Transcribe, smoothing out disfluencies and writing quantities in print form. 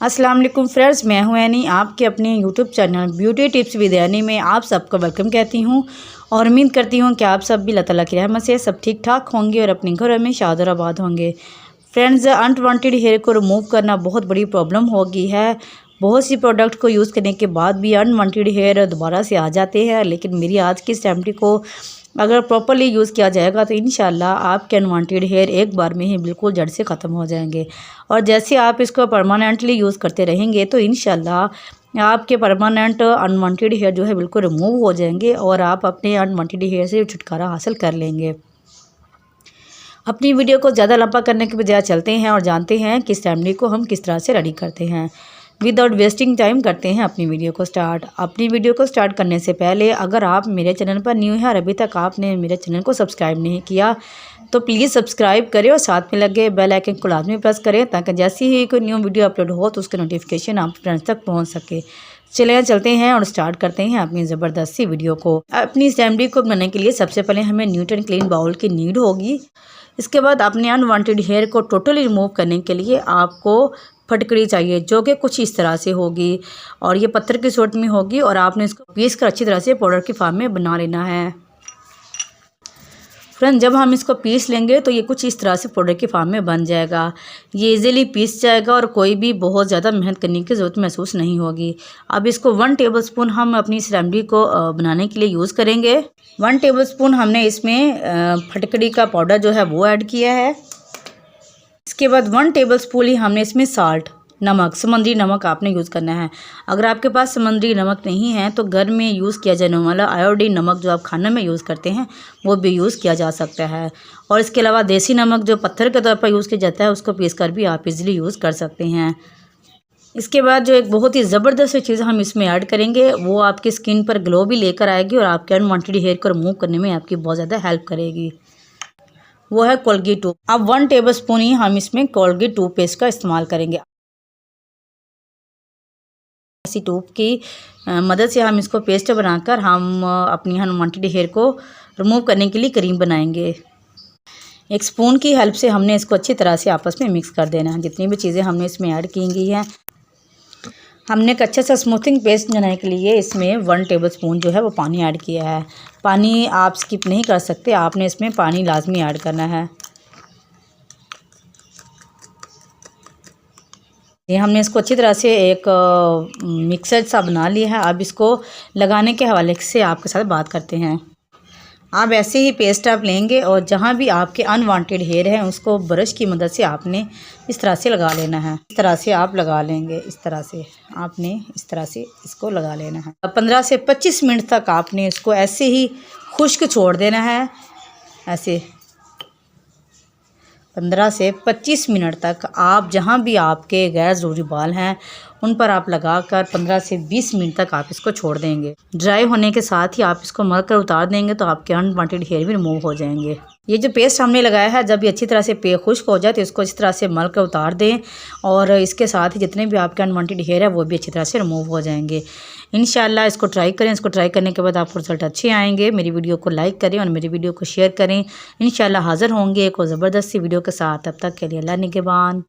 अस्सलाम वालेकुम फ्रेंड्स, मैं हूं एनी, आपके अपने YouTube channel beauty tips with any में आप सबको वेलकम कहती हूं और उम्मीद करती हूं कि आप सब भी अल्लाह ताला की रहमत से सब ठीक ठाक होंगे और अपने घरों में शाद और आबाद होंगे। फ्रेंड्स, अनवांटेड हेयर को रिमूव करना बहुत बड़ी प्रॉब्लम हो गई है। बहुत सी प्रोडक्ट को यूज़ करने के बाद भी अनवांटेड हेयर दोबारा से आ जाते हैं, लेकिन मेरी आज की इस रेमेडी को अगर प्रॉपरली यूज़ किया जाएगा तो इंशाल्लाह आपके अनवांटेड हेयर एक बार में ही बिल्कुल जड़ से ख़त्म हो जाएंगे। और जैसे आप इसको परमानेंटली यूज़ करते रहेंगे तो इंशाल्लाह आपके परमानेंट अनवांटेड हेयर जो है बिल्कुल रिमूव हो जाएंगे और आप अपने अनवांटेड हेयर से छुटकारा हासिल कर लेंगे। अपनी वीडियो को ज़्यादा लंबा करने के बजाय चलते हैं और जानते हैं कि इस रेमेडी को हम किस तरह से रेडी करते हैं। विदाउट वेस्टिंग टाइम करते हैं अपनी वीडियो को स्टार्ट। अपनी वीडियो को स्टार्ट करने से पहले अगर आप मेरे चैनल पर न्यू हैं और अभी तक आपने मेरे चैनल को सब्सक्राइब नहीं किया तो प्लीज़ सब्सक्राइब करें और साथ में लगे बेल आइकन को लाजमी प्रेस करें ताकि जैसे ही कोई न्यू वीडियो अपलोड हो तो उसके नोटिफिकेशन आप फ्रेंड्स तक पहुंच सके। चलिए चलते हैं और स्टार्ट करते हैं अपनी ज़बरदस्त सी वीडियो को। अपनी इस रेमेडी को बनाने के लिए सबसे पहले हमें न्यूट एंड क्लीन बाउल की नीड होगी। इसके बाद अपने अनवांटेड हेयर को टोटली रिमूव करने के लिए आपको फटकड़ी चाहिए जो कि कुछ इस तरह से होगी और ये पत्थर की सूरत में होगी और आपने इसको पीस कर अच्छी तरह से पाउडर की फॉर्म में बना लेना है। फ्रेंड, जब हम इसको पीस लेंगे तो ये कुछ इस तरह से पाउडर की फॉर्म में बन जाएगा। ये इजीली पीस जाएगा और कोई भी बहुत ज़्यादा मेहनत करने की ज़रूरत महसूस नहीं होगी। अब इसको 1 टेबलस्पून हम अपनी इस रेमेडी को बनाने के लिए यूज़ करेंगे। 1 टेबलस्पून हमने इसमें फटकड़ी का पाउडर जो है वो ऐड किया है। इसके बाद 1 टेबलस्पून ही हमने इसमें साल्ट नमक समुद्री नमक आपने यूज़ करना है। अगर आपके पास समुद्री नमक नहीं है तो घर में यूज़ किया जाने वाला आयोडीन नमक जो आप खाने में यूज़ करते हैं वो भी यूज़ किया जा सकता है। और इसके अलावा देसी नमक जो पत्थर के तौर पर यूज़ किया जाता है उसको पीस कर भी आप इजीली यूज़ कर सकते हैं। इसके बाद जो एक बहुत ही ज़बरदस्त चीज़ हम इसमें ऐड करेंगे वो आपकी स्किन पर ग्लो भी लेकर आएगी और आपके अनवांटेड हेयर को रिमूव करने में आपकी बहुत ज़्यादा हेल्प करेगी। वो है कोलगेट टूथ। अब 1 टेबलस्पून ही हम इसमें कोलगेट टूथपेस्ट का इस्तेमाल करेंगे। इसी टूथ की मदद से हम इसको पेस्ट बनाकर हम अपनी अनवांटेड हेयर को रिमूव करने के लिए क्रीम बनाएंगे। एक स्पून की हेल्प से हमने इसको अच्छी तरह से आपस में मिक्स कर देना है। जितनी भी चीज़ें हमने इसमें ऐड की गई हैं, हमने एक अच्छा सा स्मूथिंग पेस्ट बनाने के लिए इसमें 1 टेबलस्पून जो है वो पानी ऐड किया है। पानी आप स्किप नहीं कर सकते, आपने इसमें पानी लाजमी ऐड करना है। ये हमने इसको अच्छी तरह से एक मिक्सर सा बना लिया है। अब इसको लगाने के हवाले से आपके साथ बात करते हैं। आप ऐसे ही पेस्ट आप लेंगे और जहाँ भी आपके अनवांटेड हेयर हैं उसको ब्रश की मदद से आपने इस तरह से लगा लेना है। इस तरह से आप लगा लेंगे, इस तरह से आपने इस तरह से इसको लगा लेना है। 15 से 25 मिनट तक आपने इसको ऐसे ही खुश्क छोड़ देना है। ऐसे 15 से 25 मिनट तक आप जहाँ भी आपके गैर ज़रूरी बाल हैं उन पर आप लगाकर 15 से 20 मिनट तक आप इसको छोड़ देंगे। ड्राई होने के साथ ही आप इसको मल कर उतार देंगे तो आपके अनवांटेड हेयर भी रिमूव हो जाएंगे। ये जो पेस्ट हमने लगाया है, जब ये अच्छी तरह से खुश्क हो जाए तो इसको इस तरह से मल कर उतार दें और इसके साथ ही जितने भी आपके अनवांटेड हेयर है वो भी अच्छी तरह से रिमूव हो जाएंगे। इंशाल्लाह इसको ट्राई करें। इसको ट्राई करने के बाद आपको रिजल्ट अच्छे आएंगे। मेरी वीडियो को लाइक करें और मेरी वीडियो को शेयर करें। इंशाल्लाह हाज़िर होंगे एक और ज़बरदस्त सी वीडियो के साथ। तब तक के लिए अल्लाह निगहबान।